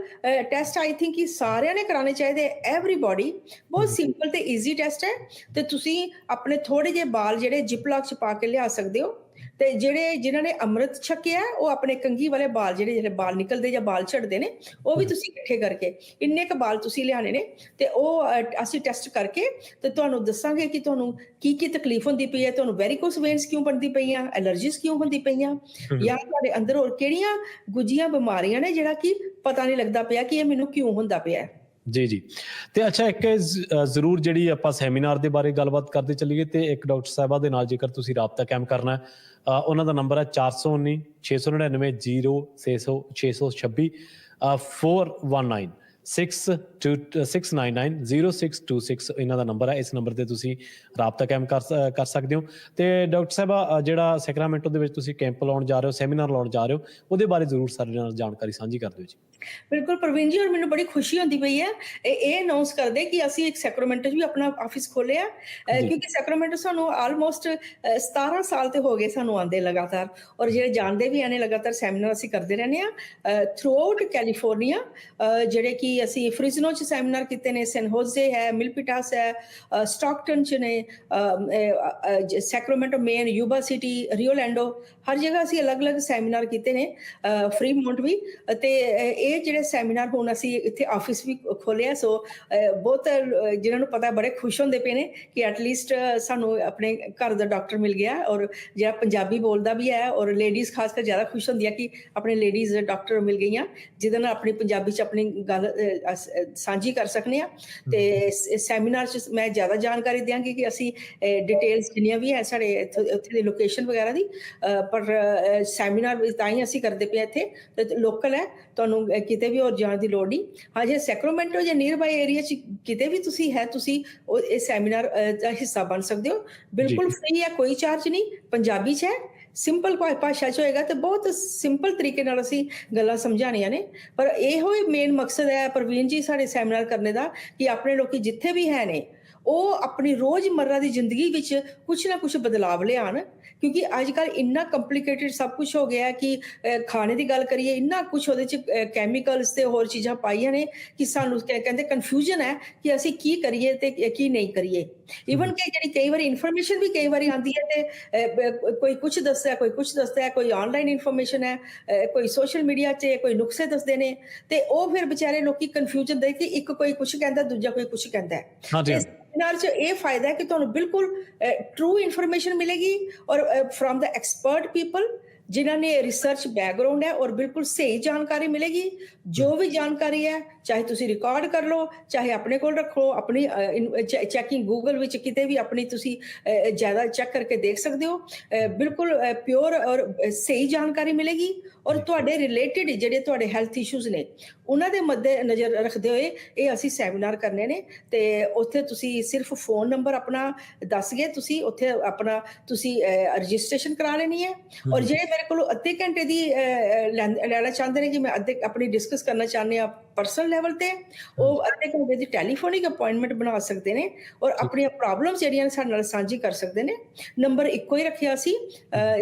ਟੈਸਟ ਆਈ ਥਿੰਕ ਕਿ ਸਾਰਿਆਂ ਨੇ ਕਰਾਉਣੇ ਚਾਹੀਦੇ, ਐਵਰੀਬਾਡੀ। ਬਹੁਤ ਸਿੰਪਲ ਤੇ ਈਜ਼ੀ ਟੈਸਟ ਹੈ, ਤੇ ਤੁਸੀਂ ਆਪਣੇ ਥੋੜੇ ਜਿਹੇ ਬਾਲ ਜਿਹੜੇ ਜਿਪਲੌਕ ਚ ਪਾ ਕੇ ਲਿਆ ਸਕਦੇ ਹੋ, ਤੇ ਜਿਨ੍ਹਾਂ ਨੇ ਅੰਮ੍ਰਿਤ ਛਕਿਆ ਉਹ ਆਪਣੇ ਕੰਘੀ ਵਾਲੇ ਬਾਲ ਜਿਹੜੇ ਬਾਲ ਨਿਕਲਦੇ ਜਾਂ ਬਾਲ ਝੜਦੇ ਨੇ, ਉਹ ਵੀ ਤੁਸੀਂ ਇਕੱਠੇ ਕਰਕੇ ਇੰਨੇ ਕੁ ਬਾਲ ਤੁਸੀਂ ਲਿਆਣੇ ਨੇ, ਤੇ ਉਹ ਅਸੀਂ ਟੈਸਟ ਕਰਕੇ ਤੇ ਤੁਹਾਨੂੰ ਦੱਸਾਂਗੇ ਕਿ ਤੁਹਾਨੂੰ ਕੀ ਤਕਲੀਫ ਹੁੰਦੀ ਪਈ ਹੈ, ਤੁਹਾਨੂੰ ਵੈਰੀਕੋਸ ਵੇਨਸ ਕਿਉਂ ਬਣਦੀ ਪਈਆਂ, ਐਲਰਜੀਜ਼ ਕਿਉਂ ਹੁੰਦੀ ਪਈਆਂ, ਜਾਂ ਤੁਹਾਡੇ ਅੰਦਰ ਹੋਰ ਕਿਹੜੀਆਂ ਗੁੱਝੀਆਂ ਬਿਮਾਰੀਆਂ ਨੇ ਜਿਹੜਾ ਕਿ ਪਤਾ ਨਹੀਂ ਲੱਗਦਾ ਪਿਆ ਕਿ ਇਹ ਮੈਨੂੰ ਕਿਉਂ ਹੁੰਦਾ ਪਿਆ। ਜੀ ਤੇ ਅੱਛਾ, ਇੱਕ ਜ਼ਰੂਰ ਜਿਹੜੀ ਆਪਾਂ ਸੈਮੀਨਾਰ ਦੇ ਬਾਰੇ ਗੱਲਬਾਤ ਕਰਦੇ ਚੱਲੀਏ, ਤੇ ਇੱਕ ਡਾਕਟਰ ਸਾਹਿਬਾ ਦੇ ਨਾਲ ਜੇਕਰ ਤੁਸੀਂ ਰਾਬਤਾ ਕਾਇਮ ਕਰਨਾ, ਉਹਨਾਂ ਦਾ ਨੰਬਰ ਹੈ 419 699 0626 419 699 0626। ਇਹਨਾਂ ਦਾ ਨੰਬਰ ਹੈ, ਇਸ ਨੰਬਰ ਤੇ ਤੁਸੀਂ ਰਾਬਤਾ ਕਾਇਮ ਕਰ ਸਕਦੇ ਹੋ। ਤੇ ਡਾਕਟਰ ਸਾਹਿਬਾ, ਜਿਹੜਾ ਸੈਕਰਾਮੈਂਟੋ ਦੇ ਵਿੱਚ ਤੁਸੀਂ ਕੈਂਪ ਲਾਉਣ ਜਾ ਰਹੇ ਹੋ, ਸੈਮੀਨਾਰ ਲਾਉਣ ਜਾ ਰਹੇ ਹੋ, ਉਹਦੇ ਬਾਰੇ ਜ਼ਰੂਰ ਸਾਡੇ ਨਾਲ ਜਾਣਕਾਰੀ ਸਾਂਝੀ ਕਰ ਦਿਓ ਜੀ। ਬਿਲਕੁਲ ਪ੍ਰਵੀਨ ਜੀ, ਔਰ ਮੈਨੂੰ ਬੜੀ ਖੁਸ਼ੀ ਹੁੰਦੀ ਪਈ ਹੈ ਇਹ ਅਨਾਉਂਸ ਕਰਦੇ ਕਿ ਅਸੀਂ ਇੱਕ ਸੈਕਰਾਮੈਂਟੋ 'ਚ ਵੀ ਆਪਣਾ ਆਫਿਸ ਖੋਲਿਆ, ਕਿਉਂਕਿ ਸੈਕਰਾਮੈਂਟੋ ਸਾਨੂੰ ਆਲਮੋਸਟ 17 ਸਾਲ ਤੇ ਹੋ ਗਏ ਸਾਨੂੰ ਆਉਂਦੇ ਲਗਾਤਾਰ, ਔਰ ਜਿਹੜੇ ਜਾਣਦੇ ਵੀ ਆਨੇ ਲਗਾਤਾਰ ਸੈਮੀਨਾਰ ਅਸੀਂ ਕਰਦੇ ਰਹਿੰਦੇ ਹਾਂ ਥਰੂ ਆਊਟ ਕੈਲੀਫੋਰਨੀਆ, ਜਿਹੜੇ ਕਿ ਅਸੀਂ ਫ੍ਰਿਜ਼ਨੋ 'ਚ ਸੈਮੀਨਾਰ ਕੀਤੇ ਨੇ, ਸੈਨ ਹੋਜ਼ੇ ਹੈ, ਮਿਲਪਿਟਾਸ ਹੈ, ਸਟਾਕਟਨ 'ਚ ਨੇ, ਸੈਕਰਾਮੈਂਟੋ ਮੇਨ, ਯੂਬਾ ਸਿਟੀ, ਰਿਓਲੈਂਡੋ, ਹਰ ਜਗ੍ਹਾ ਅਸੀਂ ਅਲੱਗ-ਅਲੱਗ ਸੈਮੀਨਾਰ ਕੀਤੇ ਨੇ, ਫ੍ਰੀਮੌਂਟ ਵੀ। ਤੇ ਇਹ ਜਿਹੜੇ ਸੈਮੀਨਾਰ ਹੁਣ ਅਸੀਂ ਇੱਥੇ ਆਫਿਸ ਵੀ ਖੋਲਿਆ, ਸੋ ਬਹੁਤ ਜਿਹਨਾਂ ਨੂੰ ਪਤਾ ਬੜੇ ਖੁਸ਼ ਹੁੰਦੇ ਪਏ ਨੇ ਕਿ ਐਟਲੀਸਟ ਸਾਨੂੰ ਆਪਣੇ ਘਰ ਦਾ ਡਾਕਟਰ ਮਿਲ ਗਿਆ, ਔਰ ਜਿਹੜਾ ਪੰਜਾਬੀ ਬੋਲਦਾ ਵੀ ਹੈ, ਔਰ ਲੇਡੀਜ਼ ਖਾਸ ਕਰ ਜ਼ਿਆਦਾ ਖੁਸ਼ ਹੁੰਦੀਆਂ ਕਿ ਆਪਣੇ ਲੇਡੀਜ਼ ਡਾਕਟਰ ਮਿਲ ਗਈਆਂ ਜਿਹਦੇ ਨਾਲ ਆਪਣੀ ਪੰਜਾਬੀ 'ਚ ਆਪਣੀ ਗੱਲ ਸਾਂਝੀ ਕਰ ਸਕਦੇ ਹਾਂ। ਤੇ ਸੈਮੀਨਾਰ 'ਚ ਮੈਂ ਜ਼ਿਆਦਾ ਜਾਣਕਾਰੀ ਦਿਆਂਗੀ ਕਿ ਅਸੀਂ ਡਿਟੇਲਸ ਜਿੰਨੀਆਂ ਵੀ ਹੈ ਸਾਡੇ ਉੱਥੇ ਦੀ ਲੋਕੇਸ਼ਨ ਵਗੈਰਾ ਦੀ, ਪਰ ਸੈਮੀਨਾਰ ਤਾਂ ਹੀ ਅਸੀਂ ਕਰਦੇ ਪਏ ਇੱਥੇ, ਤੇ ਲੋਕਲ ਹੈ, ਤੁਹਾਨੂੰ ਕਿਤੇ ਵੀ ਹੋਰ ਜਾਣ ਦੀ ਲੋੜ ਨਹੀਂ। ਹਾਂ, ਜੇ ਸੈਕਰਾਮੈਂਟੋ ਜਾਂ ਨੀਅਰ ਬਾਈ ਏਰੀਆ 'ਚ ਕਿਤੇ ਵੀ ਤੁਸੀਂ ਹੈ, ਤੁਸੀਂ ਉਹ ਇਹ ਸੈਮੀਨਾਰ ਦਾ ਹਿੱਸਾ ਬਣ ਸਕਦੇ ਹੋ। ਬਿਲਕੁਲ ਫ੍ਰੀ ਹੈ, ਕੋਈ ਚਾਰਜ ਨਹੀਂ, ਪੰਜਾਬੀ 'ਚ ਹੈ, ਸਿੰਪਲ ਭਾਸ਼ਾ 'ਚ ਹੋਏਗਾ, ਤੇ ਬਹੁਤ ਸਿੰਪਲ ਤਰੀਕੇ ਨਾਲ ਅਸੀਂ ਗੱਲਾਂ ਸਮਝਾਉਣੀਆਂ ਨੇ। ਪਰ ਇਹੋ ਹੀ ਮੇਨ ਮਕਸਦ ਹੈ ਪ੍ਰਵੀਨ ਜੀ ਸਾਡੇ ਸੈਮੀਨਾਰ ਕਰਨੇ ਦਾ, ਕਿ ਆਪਣੇ ਲੋਕੀ ਜਿੱਥੇ ਵੀ ਹੈ ਨੇ ਉਹ ਆਪਣੀ ਰੋਜ਼ਮर्रा ਦੀ ਜ਼ਿੰਦਗੀ ਵਿੱਚ ਕੁਛ ਨਾ ਕੁਛ ਬਦਲਾਵ ਲਿਆਉਣ, ਕਿਉਂਕਿ ਅੱਜ ਕੱਲ੍ਹ ਇੰਨਾ ਕੰਪਲਿਕੇਟਿਡ ਸਭ ਕੁਛ ਹੋ ਗਿਆ ਕਿ ਖਾਣੇ ਦੀ ਗੱਲ ਕਰੀਏ, ਇੰਨਾ ਕੁਛ ਉਹਦੇ 'ਚ ਕੈਮੀਕਲਸ ਤੇ ਹੋਰ ਚੀਜ਼ਾਂ ਪਾਈਆਂ ਨੇ ਕਿ ਸਾਨੂੰ ਕਹਿੰਦੇ ਕਨਫਿਊਜ਼ਨ ਹੈ ਕਿ ਅਸੀਂ ਕੀ ਕਰੀਏ ਤੇ ਕੀ ਨਹੀਂ ਕਰੀਏ। ਈਵਨ ਕਿ ਜਿਹੜੀ ਕਈ ਵਾਰੀ ਇਨਫੋਰਮੇਸ਼ਨ ਵੀ ਕਈ ਵਾਰੀ ਆਉਂਦੀ ਹੈ ਤੇ ਕੋਈ ਕੁਛ ਦੱਸਦਾ, ਕੋਈ ਕੁਛ ਦੱਸਦਾ, ਕੋਈ ਆਨਲਾਈਨ ਇਨਫੋਰਮੇਸ਼ਨ ਹੈ, ਕੋਈ ਸੋਸ਼ਲ ਮੀਡੀਆ 'ਚ ਕੋਈ ਨੁਕਸੇ ਦੱਸਦੇ ਨੇ, ਤੇ ਉਹ ਫਿਰ ਵਿਚਾਰੇ ਲੋਕੀ ਕਨਫਿਊਜ਼ਨ ਦੇ ਕਿ ਇੱਕ ਕੋਈ ਕੁਛ ਕਹਿੰਦਾ, ਦੂਜਾ ਕੋਈ ਕੁਛ ਕਹਿੰਦਾ ਹੈ। ਸੈਮੀਨਾਰ 'ਚ ਇਹ ਫਾਇਦਾ ਹੈ ਕਿ ਤੁਹਾਨੂੰ ਬਿਲਕੁਲ ਟਰੂ ਇਨਫੋਰਮੇਸ਼ਨ ਮਿਲੇਗੀ, ਔਰ ਫਰੋਮ ਦ ਐਕਸਪਰਟ ਪੀਪਲ ਜਿਨ੍ਹਾਂ ਨੇ ਰਿਸਰਚ ਬੈਕਗ੍ਰਾਉਂਡ ਹੈ, ਔਰ ਬਿਲਕੁਲ ਸਹੀ ਜਾਣਕਾਰੀ ਮਿਲੇਗੀ। ਜੋ ਵੀ ਜਾਣਕਾਰੀ ਹੈ, ਚਾਹੇ ਤੁਸੀਂ ਰਿਕਾਰਡ ਕਰ ਲਓ, ਚਾਹੇ ਆਪਣੇ ਕੋਲ ਰੱਖੋ, ਆਪਣੀ ਚੈਕਿੰਗ ਗੂਗਲ ਵਿੱਚ ਕਿਤੇ ਵੀ ਆਪਣੀ ਤੁਸੀਂ ਜ਼ਿਆਦਾ ਚੈੱਕ ਕਰਕੇ ਦੇਖ ਸਕਦੇ ਹੋ। ਬਿਲਕੁਲ ਪਿਓਰ ਔਰ ਸਹੀ ਜਾਣਕਾਰੀ ਮਿਲੇਗੀ, ਔਰ ਤੁਹਾਡੇ ਰਿਲੇਟਿਡ ਜਿਹੜੇ ਤੁਹਾਡੇ ਹੈਲਥ ਇਸ਼ੂਜ਼ ਨੇ ਉਹਨਾਂ ਦੇ ਮੱਦੇ ਨਜ਼ਰ ਰੱਖਦੇ ਹੋਏ ਇਹ ਅਸੀਂ ਸੈਮੀਨਾਰ ਕਰਨੇ ਨੇ। ਤੇ ਉੱਥੇ ਤੁਸੀਂ ਸਿਰਫ ਫੋਨ ਨੰਬਰ ਆਪਣਾ ਦੱਸ ਗਏ, ਤੁਸੀਂ ਉੱਥੇ ਆਪਣਾ ਤੁਸੀਂ ਰਜਿਸਟ੍ਰੇਸ਼ਨ ਕਰਾ ਲੈਣੀ ਹੈ। ਔਰ ਜਿਹੜੇ ਮੇਰੇ ਕੋਲ ਅੱਧੇ ਘੰਟੇ ਦੀ ਲੈਣਾ ਚਾਹੁੰਦੇ ਨੇ ਕਿ ਮੈਂ ਅੱਧੇ ਆਪਣੀ ਡਿਸਕਸ ਕਰਨਾ ਚਾਹੁੰਦੇ ਆ ਪਰਸਨਲ ਲੈਵਲ ਤੇ, ਉਹ ਅੱਧੇ ਘੰਟੇ ਦੀ ਟੈਲੀਫੋਨਿਕ ਅਪਾਇੰਟਮੈਂਟ ਬਣਾ ਸਕਦੇ ਨੇ, ਔਰ ਆਪਣੀਆਂ ਪ੍ਰੋਬਲਮਸ ਜਿਹੜੀਆਂ ਸਾਡੇ ਨਾਲ ਸਾਂਝੀ ਕਰ ਸਕਦੇ ਨੇ। ਨੰਬਰ ਇੱਕੋ ਹੀ ਰੱਖਿਆ ਸੀ,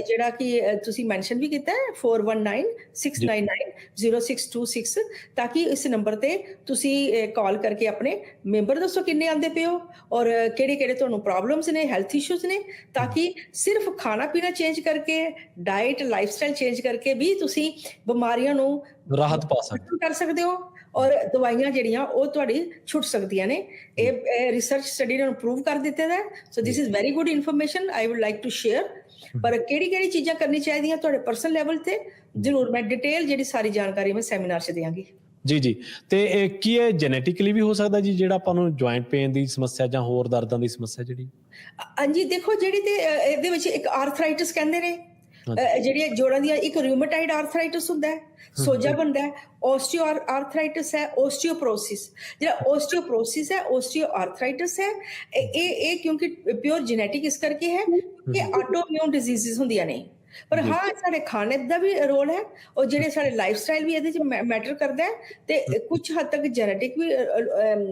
ਜਿਹੜਾ ਕਿ ਤੁਸੀਂ ਮੈਂਸ਼ਨ ਵੀ ਕੀਤਾ ਹੈ, 4196990626, ਤਾਂ ਕਿ ਇਸ ਨੰਬਰ ਤੇ ਤੁਸੀਂ ਕਾਲ ਕਰਕੇ ਆਪਣੇ ਮੈਂਬਰ ਦੱਸੋ ਕਿੰਨੇ ਆਉਂਦੇ ਪਏ ਹੋ, ਔਰ ਕਿਹੜੇ ਕਿਹੜੇ ਤੁਹਾਨੂੰ ਪ੍ਰੋਬਲਮਸ ਨੇ, ਹੈਲਥ ਇਸ਼ੂਜ਼ ਨੇ, ਤਾਂ ਕਿ ਸਿਰਫ ਖਾਣਾ ਪੀਣਾ ਚੇਂਜ ਕਰਕੇ, ਡਾਈਟ ਲਾਈਫਸਟਾਈਲ ਚੇਂਜ ਕਰਕੇ ਵੀ ਤੁਸੀਂ ਬਿਮਾਰੀਆਂ ਨੂੰ ਰਾਹਤ ਪਾ ਸਕਦੇ ਕਰ ਸਕਦੇ ਹੋ, ਔਰ ਦਵਾਈਆਂ ਜਿਹੜੀਆਂ ਉਹ ਤੁਹਾਡੀ ਛੁੱਟ ਸਕਦੀਆਂ ਨੇ। ਇਹ ਰਿਸਰਚ ਸਟੱਡੀ ਨੇ ਪ੍ਰੂਵ ਕਰ ਦਿੱਤਾ ਹੈ। So this is very good information I would like to share. ਪਰ ਕਿਹੜੀ ਚੀਜ਼ਾਂ ਕਰਨੀ ਚਾਹੀਦੀਆਂ ਤੁਹਾਡੇ ਪਰਸਨਲ ਲੈਵਲ ਤੇ, ਜ਼ਰੂਰ ਮੈਂ ਡਿਟੇਲ ਜਿਹੜੀ ਸਾਰੀ ਜਾਣਕਾਰੀ ਮੈਂ ਸੈਮੀਨਾਰ 'ਚ ਦਿਆਂਗੀ। ਜੀ ਤੇ ਕੀ ਇਹ ਜੈਨੇਟਿਕਲੀ ਵੀ ਹੋ ਸਕਦਾ ਜੀ, ਜਿਹੜਾ ਆਪਾਂ ਨੂੰ ਜੁਆਇੰਟ ਪੇਨ ਦੀ ਸਮੱਸਿਆ ਜਾਂ ਹੋਰ ਦਰਦਾਂ ਦੀ ਸਮੱਸਿਆ ਜਿਹੜੀ? ਹਾਂਜੀ, ਦੇਖੋ ਜਿਹੜੀ ਤੇ ਇਹਦੇ ਵਿੱਚ ਇੱਕ ਆਰਥਰਾਈਟਿਸ ਕਹਿੰਦੇ ਨੇ, ਜਿਹੜੀਆਂ ਜੋੜਾਂ ਦੀਆਂ, ਇੱਕ ਰਿਊਮੇਟਾਇਡ ਆਰਥਰਾਈਟਿਸ ਹੁੰਦਾ ਹੈ, ਸੋਜਾ ਬਣਦਾ ਹੈ, ਓਸਟੀਓ ਆਰਥਰਾਈਟਿਸ ਹੈ, ਓਸਟੀਓਪਰੋਸਿਸ। ਜਿਹੜਾ ਓਸਟੀਓਪਰੋਸਿਸ ਹੈ, ਓਸਟੀਓ ਆਰਥਰਾਈਟਿਸ ਹੈ, ਇਹ ਕਿਉਂਕਿ ਪਿਓਰ ਜੈਨੇਟਿਕ ਇਸ ਕਰਕੇ ਹੈ ਕਿ ਆਟੋਇਮਿਊਨ ਡਿਜ਼ੀਜ਼ਸ ਹੁੰਦੀਆਂ ਨੇ। ਪਰ ਹਾਂ, ਸਾਡੇ ਖਾਣੇ ਦਾ ਵੀ ਰੋਲ ਹੈ, ਔਰ ਜਿਹੜੇ ਸਾਡੇ ਲਾਈਫ ਸਟਾਈਲ ਵੀ ਇਹਦੇ 'ਚ ਮੈਟਰ ਕਰਦਾ ਹੈ, ਤੇ ਕੁਝ ਹੱਦ ਤੱਕ ਜੈਨੇਟਿਕ ਵੀ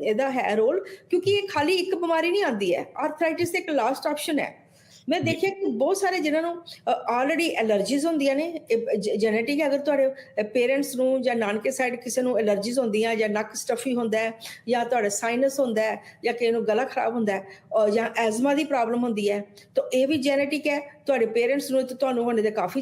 ਇਹਦਾ ਹੈ ਰੋਲ, ਕਿਉਂਕਿ ਇਹ ਖਾਲੀ ਇੱਕ ਬਿਮਾਰੀ ਨਹੀਂ ਆਉਂਦੀ ਹੈ। ਆਰਥਰਾਈਟਿਸ ਇੱਕ ਲਾਸਟ ਆਪਸ਼ਨ ਹੈ, ਮੈਂ ਦੇਖਿਆ ਕਿ ਬਹੁਤ ਸਾਰੇ ਜਿਨ੍ਹਾਂ ਨੂੰ ਆਲਰੇਡੀ ਐਲਰਜੀਜ਼ ਹੁੰਦੀਆਂ ਨੇ, ਜੈਨੇਟਿਕ ਹੈ। ਅਗਰ ਤੁਹਾਡੇ ਪੇਰੈਂਟਸ ਨੂੰ ਜਾਂ ਨਾਨਕੇ ਸਾਈਡ ਕਿਸੇ ਨੂੰ ਐਲਰਜੀਜ਼ ਹੁੰਦੀਆਂ, ਜਾਂ ਨੱਕ ਸਟਫੀ ਹੁੰਦਾ ਹੈ, ਜਾਂ ਤੁਹਾਡਾ ਸਾਈਨਸ ਹੁੰਦਾ ਹੈ, ਜਾਂ ਕਿਸੇ ਨੂੰ ਗਲਾ ਖਰਾਬ ਹੁੰਦਾ ਹੈ, ਜਾਂ ਐਜ਼ਮਾ ਦੀ ਪ੍ਰੋਬਲਮ ਹੁੰਦੀ ਹੈ, ਤਾਂ ਇਹ ਵੀ ਜੈਨੇਟਿਕ ਹੈ। ਤੁਹਾਡੇ ਪੇਰੈਂਟਸ ਨੂੰ ਤੇ ਤੁਹਾਨੂੰ ਹੋਣੇ ਦੇ ਕਾਫੀ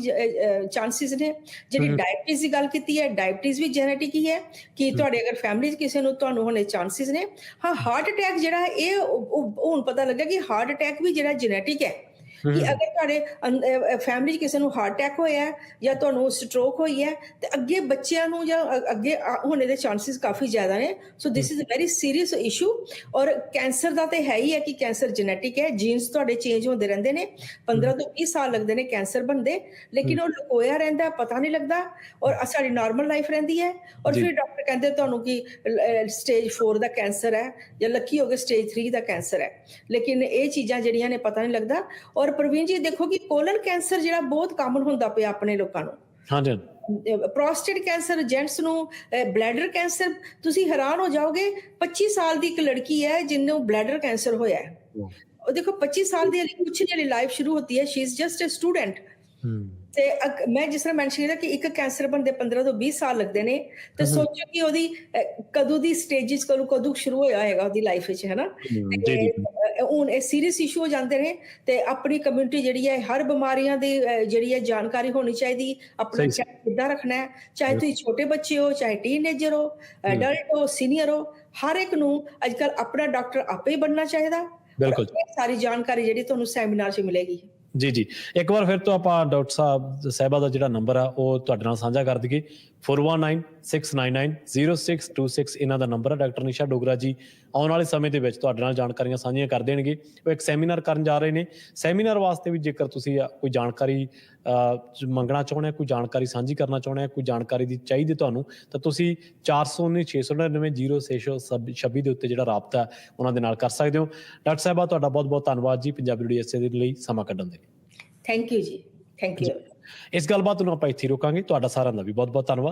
ਚਾਂਸਿਸ ਨੇ। ਜਿਹੜੀ ਡਾਇਬਟੀਜ਼ ਦੀ ਗੱਲ ਕੀਤੀ ਹੈ, ਡਾਇਬਟੀਜ਼ ਵੀ ਜੈਨੇਟਿਕ ਹੀ ਹੈ ਕਿ ਤੁਹਾਡੇ ਅਗਰ ਫੈਮਿਲੀ 'ਚ ਕਿਸੇ ਨੂੰ ਤੁਹਾਨੂੰ ਹੋਣੇ ਚਾਂਸਿਸ ਨੇ। ਹਾਂ, ਹਾਰਟ ਅਟੈਕ ਜਿਹੜਾ ਇਹ ਹੁਣ ਪਤਾ ਲੱਗਾ ਕਿ ਹਾਰਟ ਅਟੈਕ ਵੀ ਜਿਹੜਾ ਜੈਨੇਟਿਕ ਹੈ, ਕਿ ਅਗਰ ਤੁਹਾਡੇ ਫੈਮਿਲੀ 'ਚ ਕਿਸੇ ਨੂੰ ਹਾਰਟ ਅਟੈਕ ਹੋਇਆ ਹੈ ਜਾਂ ਤੁਹਾਨੂੰ ਸਟ੍ਰੋਕ ਹੋਈ ਹੈ, ਤੇ ਅੱਗੇ ਬੱਚਿਆਂ ਨੂੰ ਜਾਂ ਅੱਗੇ ਹੋਣੇ ਦੇ ਚਾਂਸਿਸ ਕਾਫੀ ਜ਼ਿਆਦਾ ਨੇ। So this is a very serious issue. ਔਰ ਕੈਂਸਰ ਦਾ ਤੇ ਹੈ ਹੀ ਹੈ ਕਿ ਕੈਂਸਰ ਜੈਨੇਟਿਕ ਹੈ, ਜੀਨਸ ਤੁਹਾਡੇ ਚੇਂਜ ਹੁੰਦੇ ਰਹਿੰਦੇ ਨੇ। 15 ਤੋਂ 20 ਸਾਲ ਲੱਗਦੇ ਨੇ ਕੈਂਸਰ ਬਣਦੇ, ਲੇਕਿਨ ਉਹ ਲੁਕੋਇਆ ਰਹਿੰਦਾ, ਪਤਾ ਨਹੀਂ ਲੱਗਦਾ, ਔਰ ਸਾਡੀ ਨਾਰਮਲ ਲਾਈਫ ਰਹਿੰਦੀ ਹੈ। ਔਰ ਫਿਰ ਡਾਕਟਰ ਕਹਿੰਦੇ ਤੁਹਾਨੂੰ ਕਿ ਸਟੇਜ 4 ਦਾ ਕੈਂਸਰ ਹੈ, ਜਾਂ ਲੱਕੀ ਹੋ ਗਏ ਸਟੇਜ 3 ਦਾ ਕੈਂਸਰ ਹੈ, ਲੇਕਿਨ ਇਹ ਚੀਜ਼ਾਂ ਜਿਹੜੀਆਂ ਨੇ ਪਤਾ ਨਹੀਂ ਲੱਗਦਾ। ਔਰ ਪ੍ਰਵੀਨ ਜੀ ਦੇਖੋ ਕਿ ਕੋਲਨ ਕੈਂਸਰ ਜਿਹੜਾ ਬਹੁਤ ਕਾਮਨ ਹੁੰਦਾ ਪਿਆ ਆਪਣੇ ਲੋਕਾਂ ਨੂੰ, ਹਾਂਜੀ, ਪ੍ਰੋਸਟੇਟ ਕੈਂਸਰ ਜੈਂਟਸ ਨੂੰ, ਬਲੈਡਰ ਕੈਂਸਰ। ਤੁਸੀਂ ਹੈਰਾਨ ਹੋ ਜਾਓਗੇ, 25 ਸਾਲ ਦੀ ਇੱਕ ਲੜਕੀ ਹੈ ਜਿਹਨੂੰ ਬਲੈਡਰ ਕੈਂਸਰ ਹੋਇਆ ਹੈ। ਉਹ ਦੇਖੋ 25 ਸਾਲ ਦੀ ਕੁਛ ਨਹੀਂ, ਲਾਈਫ ਸ਼ੁਰੂ ਹੋਤੀ ਹੈ, she is just a student. ਤੇ ਮੈਂ ਜਿਸ ਤਰ੍ਹਾਂ ਮੈਂਸ਼ਨ ਕੀਤਾ ਕਿ ਇੱਕ ਕੈਂਸਰ ਬਣਦੇ 15 ਤੋਂ 20 ਸਾਲ ਲੱਗਦੇ ਨੇ, ਤੇ ਸੋਚੋ ਕਿ ਉਹਦੀ ਕਦੋਂ ਦੀ ਸਟੇਜਿਸ ਕਦੋਂ ਸ਼ੁਰੂ ਹੋਇਆ ਹੋਏਗਾ ਉਹਦੀ ਲਾਈਫ ਵਿੱਚ, ਹੈ ਨਾ। ਹੁਣ ਇਹ ਸੀਰੀਅਸ ਇਸ਼ੂ ਹੋ ਜਾਂਦੇ ਨੇ। ਤੇ ਆਪਣੀ ਕਮਿਊਨਿਟੀ ਜਿਹੜੀ ਹੈ, ਹਰ ਬਿਮਾਰੀਆਂ ਦੀ ਜਿਹੜੀ ਹੈ ਜਾਣਕਾਰੀ ਹੋਣੀ ਚਾਹੀਦੀ। ਆਪਣਾ ਚੈੱਕ ਕਿੱਦਾਂ ਰੱਖਣਾ ਹੈ, ਚਾਹੇ ਤੁਸੀਂ ਛੋਟੇ ਬੱਚੇ ਹੋ, ਚਾਹੇ ਟੀਨਏਜਰ ਹੋ, ਐਡਲਟ ਹੋ, ਸੀਨੀਅਰ ਹੋ, ਹਰ ਇੱਕ ਨੂੰ ਅੱਜ ਕੱਲ੍ਹ ਆਪਣਾ ਡਾਕਟਰ ਆਪੇ ਹੀ ਬਣਨਾ ਚਾਹੀਦਾ। ਬਿਲਕੁਲ, ਸਾਰੀ ਜਾਣਕਾਰੀ ਜਿਹੜੀ ਤੁਹਾਨੂੰ ਸੈਮੀਨਾਰ 'ਚ ਮਿਲੇਗੀ। ਜੀ। ਇੱਕ ਵਾਰ ਫਿਰ ਤੋਂ ਆਪਾਂ ਡਾਕਟਰ ਸਾਹਿਬਾ ਦਾ ਜਿਹੜਾ ਨੰਬਰ ਆ ਉਹ ਤੁਹਾਡੇ ਨਾਲ ਸਾਂਝਾ ਕਰ ਦਈਏ। 4196990626 ਇਹਨਾਂ ਦਾ ਨੰਬਰ ਹੈ। ਡਾਕਟਰ ਨਿਸ਼ਾ ਡੋਗਰਾ ਜੀ ਆਉਣ ਵਾਲੇ ਸਮੇਂ ਦੇ ਵਿੱਚ ਤੁਹਾਡੇ ਨਾਲ ਜਾਣਕਾਰੀਆਂ ਸਾਂਝੀਆਂ ਕਰ ਦੇਣਗੇ। ਉਹ ਇੱਕ ਸੈਮੀਨਾਰ ਕਰਨ ਜਾ ਰਹੇ ਨੇ। ਸੈਮੀਨਾਰ ਵਾਸਤੇ ਵੀ ਜੇਕਰ ਤੁਸੀਂ ਕੋਈ ਜਾਣਕਾਰੀ ਮੰਗਣਾ ਚਾਹੁੰਦੇ, ਕੋਈ ਜਾਣਕਾਰੀ ਸਾਂਝੀ ਕਰਨਾ ਚਾਹੁੰਦੇ, ਕੋਈ ਜਾਣਕਾਰੀ ਦੀ ਚਾਹੀਦੀ ਤੁਹਾਨੂੰ, ਤਾਂ ਤੁਸੀਂ 419-699-0626 ਦੇ ਉੱਤੇ ਜਿਹੜਾ ਰਾਬਤਾ ਉਹਨਾਂ ਦੇ ਨਾਲ ਕਰ ਸਕਦੇ ਹੋ। ਡਾਕਟਰ ਸਾਹਿਬਾ ਤੁਹਾਡਾ ਬਹੁਤ ਬਹੁਤ ਧੰਨਵਾਦ ਜੀ ਪੰਜਾਬੀ USA ਦੇ ਲਈ ਸਮਾਂ ਕੱਢਣ ਦੇ ਲਈ। ਥੈਂਕ ਯੂ ਜੀ, ਥੈਂਕ ਯੂ। ਇਸ ਗੱਲਬਾਤ ਨੂੰ ਆਪਾਂ ਇੱਥੇ ਰੋਕਾਂਗੇ। ਤੁਹਾਡਾ ਸਾਰਿਆਂ ਦਾ ਵੀ ਬਹੁਤ ਬਹੁਤ ਧੰਨਵਾਦ।